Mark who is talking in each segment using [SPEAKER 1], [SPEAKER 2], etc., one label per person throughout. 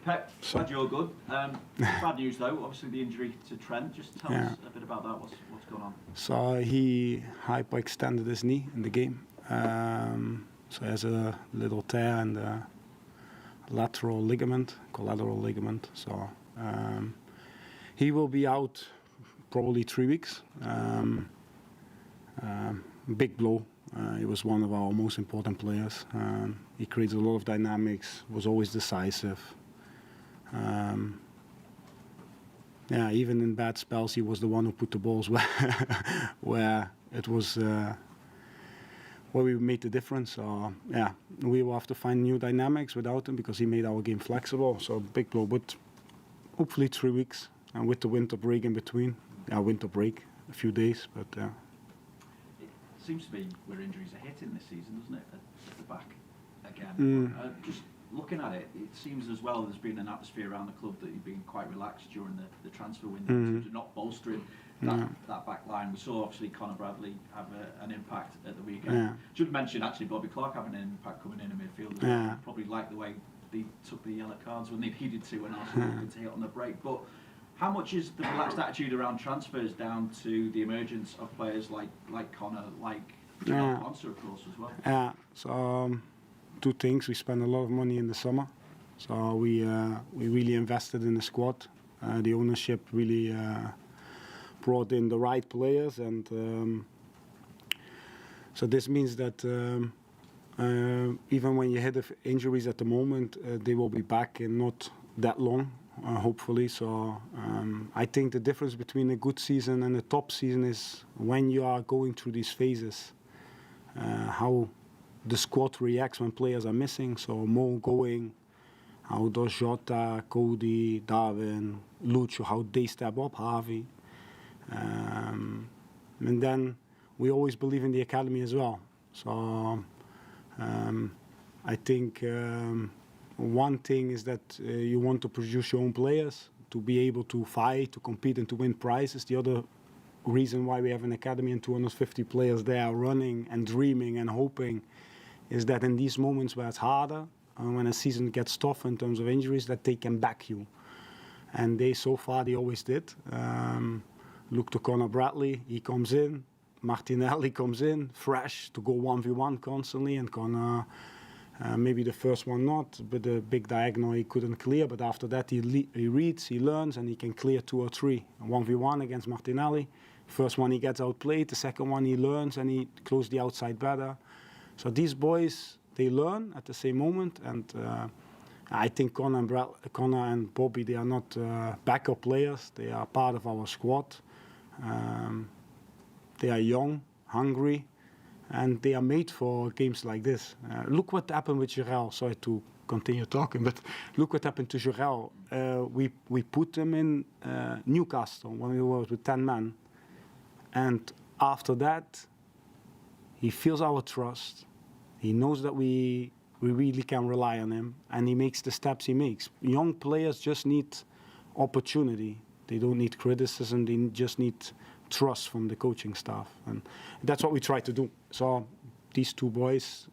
[SPEAKER 1] Pep, glad you're good. Bad news though, obviously the injury to Trent. Just tell us a bit about that. What's going on?
[SPEAKER 2] So he hyperextended his knee in the game. So he has a little tear in the lateral ligament, collateral ligament. So he will be out probably 3 weeks. Big blow. He was one of our most important players. He creates a lot of dynamics, was always decisive. Even in bad spells, he was the one who put the balls where it was where we made the difference. So we will have to find new dynamics without him because he made our game flexible. So big blow, but hopefully 3 weeks, and with the winter break in between. Winter break, a few days, but.
[SPEAKER 1] It seems to be where injuries are hitting this season, doesn't it? At the back again. Just looking at it, it seems as well there's been an atmosphere around the club that you've been quite relaxed during the transfer window in terms of not bolstering that back line. We saw obviously Conor Bradley have an impact at the weekend. Should mention actually Bobby Clark having an impact coming in midfield as well. Probably like the way they took the yellow cards when they needed to and Arsenal needed to hit on the break. But how much is the relaxed attitude around transfers down to the emergence of players like Conor, like Bonser, of course, as well?
[SPEAKER 2] So two things. We spent a lot of money in the summer. So we really invested in the squad. The ownership really brought in the right players. And so this means that even when you hit injuries at the moment, they will be back in not that long. Hopefully. So I think the difference between a good season and a top season is when you are going through these phases, how the squad reacts when players are missing. So Mo going, how does Jota, Cody, Darwin, Lucho, how they step up, Harvey. And then we always believe in the academy as well. So I think one thing is that you want to produce your own players to be able to fight, to compete and to win prizes. The other reason why we have an academy and 250 players there running and dreaming and hoping is that in these moments where it's harder, when a season gets tough in terms of injuries, that they can back you. And so far they always did. Look to Conor Bradley, he comes in. Martinelli comes in, fresh, to go 1v1 constantly, and Conor... maybe the first one not, but the big diagonal he couldn't clear. But after that he reads, he learns, and he can clear 2 or 3. 1v1 against Martinelli. First one he gets outplayed, the second one he learns and he closed the outside better. So these boys, they learn at the same moment. And I think Conor and Bobby, they are not backup players. They are part of our squad. They are young, hungry. And they are made for games like this. Look what happened with Jurel. Sorry to continue talking, but look what happened to Jurel. We put him in Newcastle when we were with 10 men. And after that, he feels our trust. He knows that we really can rely on him. And he makes the steps he makes. Young players just need opportunity. They don't need criticism. They just need trust from the coaching staff, and that's what we try to do. So these 2 boys,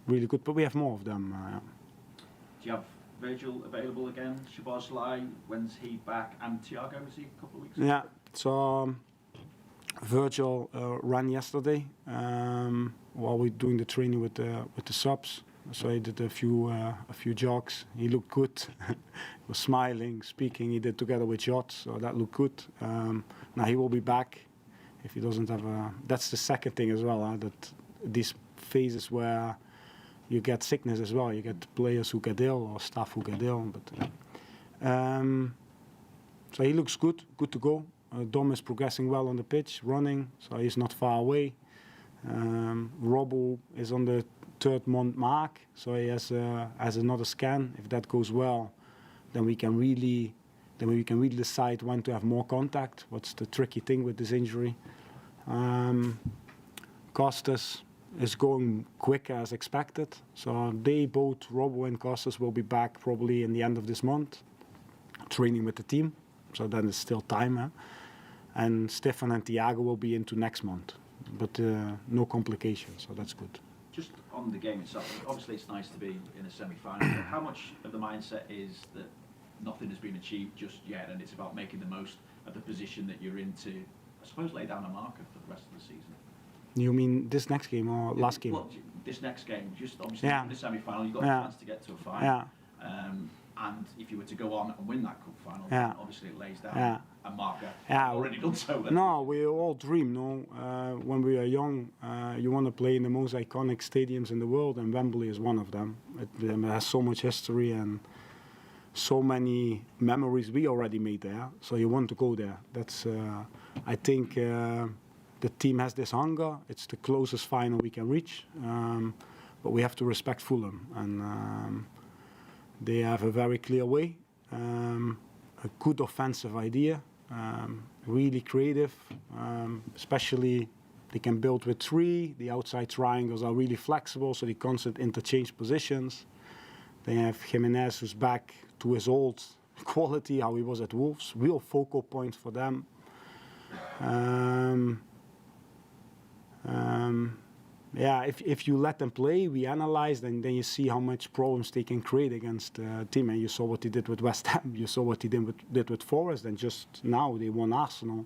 [SPEAKER 2] really good, but we have more of them.
[SPEAKER 1] Do you have Virgil available again? Szoboszlai, when's he back? And Thiago, is he a couple of weeks ago?
[SPEAKER 2] Yeah, so Virgil ran yesterday while we're doing the training with the subs. So he did a few jogs. He looked good. He was smiling, speaking. He did together with Jot, so that looked good. Now he will be back if he doesn't have a... That's the second thing as well, that these phases where you get sickness as well. You get players who get ill or staff who get ill. But so he looks good to go. Dom is progressing well on the pitch, running, so he's not far away. Robbo is on the 3rd-month mark, so he has another scan. If that goes well, then we can really decide when to have more contact. What's the tricky thing with this injury? Costas is going quicker as expected, so they both, Robbo and Costas, will be back probably in the end of this month, training with the team. So then it's still time, and Stefan and Thiago will be into next month, but no complications, so that's good.
[SPEAKER 1] Just on the game itself, obviously it's nice to be in a semi-final, but how much of the mindset is that nothing has been achieved just yet, and it's about making the most of the position that you're in to, I suppose, lay down a marker for the rest of the season.
[SPEAKER 2] You mean this next game or last game?
[SPEAKER 1] Well, this next game, just obviously in the semi-final, you've got a chance to get to a final.
[SPEAKER 2] Yeah.
[SPEAKER 1] And if you were to go on and win that cup final,
[SPEAKER 2] Yeah.
[SPEAKER 1] then obviously it lays down a marker.
[SPEAKER 2] Yeah.
[SPEAKER 1] You've already done so.
[SPEAKER 2] No, we all dream, no? When we are young, you want to play in the most iconic stadiums in the world, and Wembley is one of them. It has so much history and so many memories we already made there, so you want to go there. That's, I think, the team has this hunger. It's the closest final we can reach, but we have to respect Fulham, and they have a very clear way, a good offensive idea, really creative, especially they can build with three. The outside triangles are really flexible, so they constantly interchange positions. They have Jimenez, who's back to his old quality, how he was at Wolves. Real focal point for them. Yeah, if you let them play, we analyze, then you see how much problems they can create against a team. And you saw what he did with West Ham. You saw what he did with Forest. And just now they won Arsenal.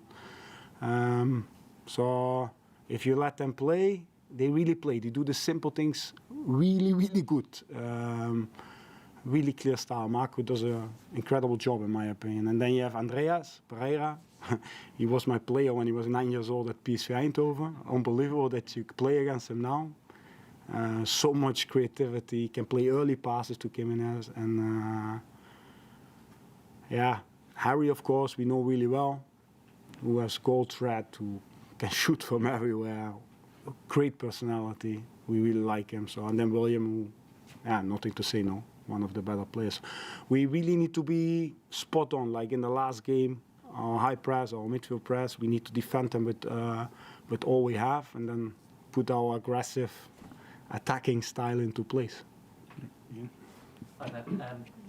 [SPEAKER 2] So if you let them play, they really play. They do the simple things really, really good. Really clear style. Marco does an incredible job, in my opinion. And then you have Andreas Pereira. He was my player when he was 9 years old at PSV Eindhoven. Unbelievable that you play against him now. So much creativity. He can play early passes to Jimenez. And yeah, Harry, of course, we know really well, who has goal threat, who can shoot from everywhere. Great personality. We really like him. So, and then William, who, yeah, nothing to say, no. One of the better players. We really need to be spot on, like in the last game. Our high press, our midfield press, we need to defend them with all we have, and then put our aggressive attacking style into place.
[SPEAKER 3] Yeah.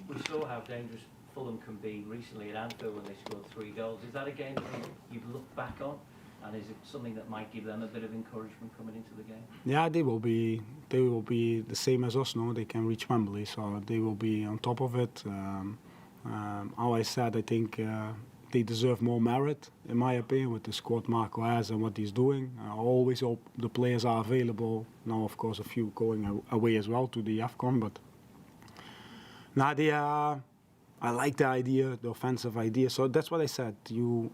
[SPEAKER 3] We saw how dangerous Fulham can be recently at Anfield when they scored 3 goals. Is that a game that you've looked back on, and is it something that might give them a bit of encouragement coming into the game?
[SPEAKER 2] Yeah, they will be the same as us. No, they can reach Wembley, so they will be on top of it. How I said, I think. They deserve more merit, in my opinion, with the squad Marco has and what he's doing. I always hope the players are available. Now, of course, a few going away as well to the AFCON, but now I like the idea, the offensive idea. So that's what I said.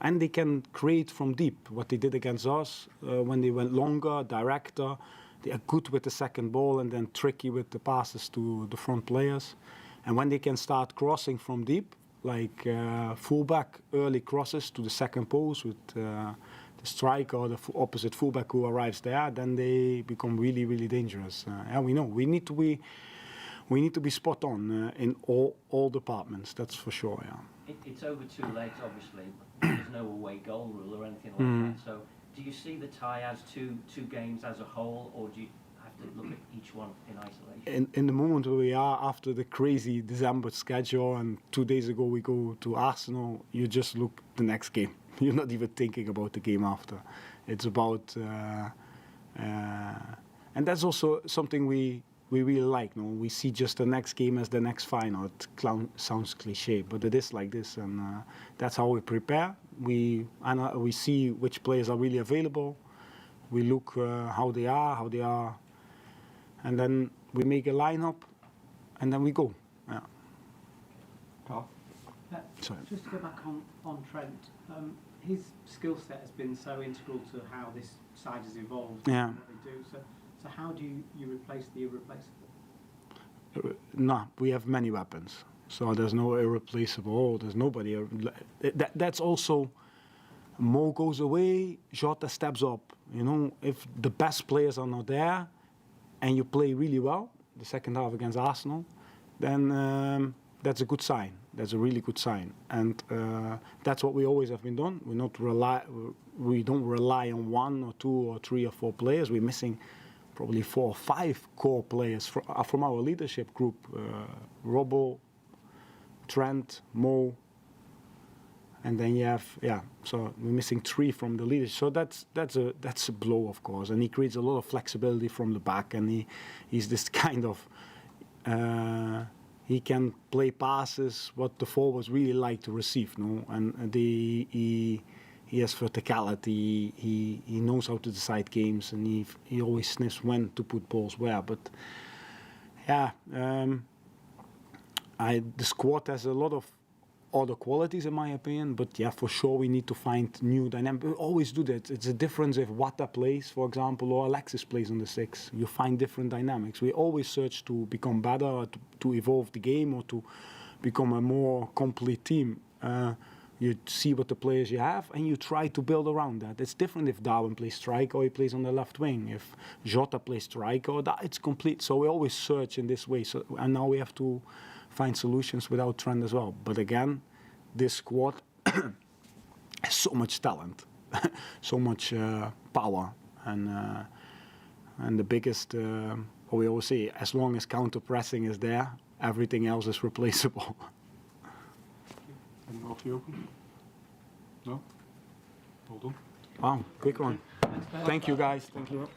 [SPEAKER 2] And they can create from deep, what they did against us when they went longer, director. They are good with the second ball and then tricky with the passes to the front players. And when they can start crossing from deep, like fullback early crosses to the second post with the striker or the opposite fullback who arrives there, then they become really, really dangerous. And we know we need to be spot on in all departments. That's for sure. Yeah.
[SPEAKER 3] It's over 2 legs, obviously. There's no away goal rule or anything like that. So, do you see the tie as two games as a whole, or do you have to look at each one in isolation?
[SPEAKER 2] In the moment where we are after the crazy December schedule, and 2 days ago we go to Arsenal, you just look the next game. You're not even thinking about the game after. It's about, and that's also something we really like. No, we see just the next game as the next final. It sounds cliche, but it is like this, and that's how we prepare. We see which players are really available. We look how they are. And then we make a lineup, and then we go. Yeah.
[SPEAKER 1] Carl?
[SPEAKER 2] Sorry.
[SPEAKER 4] Just to go back on Trent, his skill set has been so integral to how this side has evolved
[SPEAKER 2] Yeah.
[SPEAKER 4] and what they do. So how do you replace the irreplaceable?
[SPEAKER 2] No, we have many weapons, so there's no irreplaceable. There's nobody. That's also. Mo goes away, Jota steps up. You know, if the best players are not there, and you play really well, the second half against Arsenal, then that's a good sign. That's a really good sign, and that's what we always have been doing. We don't rely on 1 or 2 or 3 or 4 players. We're missing probably 4 or 5 core players from our leadership group: Robbo, Trent, Mo. And then you have, so we're missing 3 from the leadership. So that's a blow, of course. And he creates a lot of flexibility from the back. And he's this kind of, he can play passes what the forwards really like to receive, no? And he has verticality. He knows how to decide games, and he always sniffs when to put balls where. But yeah, the squad has a lot of other qualities in my opinion, but yeah, for sure we need to find new dynamic. We always do that. It's a difference if Wata plays, for example, or Alexis plays on the 6. You find different dynamics. We always search to become better, to evolve the game, or to become a more complete team. You see what the players you have, and you try to build around that. It's different if Darwin plays striker or he plays on the left wing. If Jota plays striker, it's complete. So we always search in this way. So, and now we have to find solutions without Trent as well. But again, this squad has so much talent, so much power, and the biggest, what we always say, as long as counter pressing is there, everything else is replaceable.
[SPEAKER 5] Any more for you open? No? Well done.
[SPEAKER 2] Wow, quick one. Thank you guys. Thank you.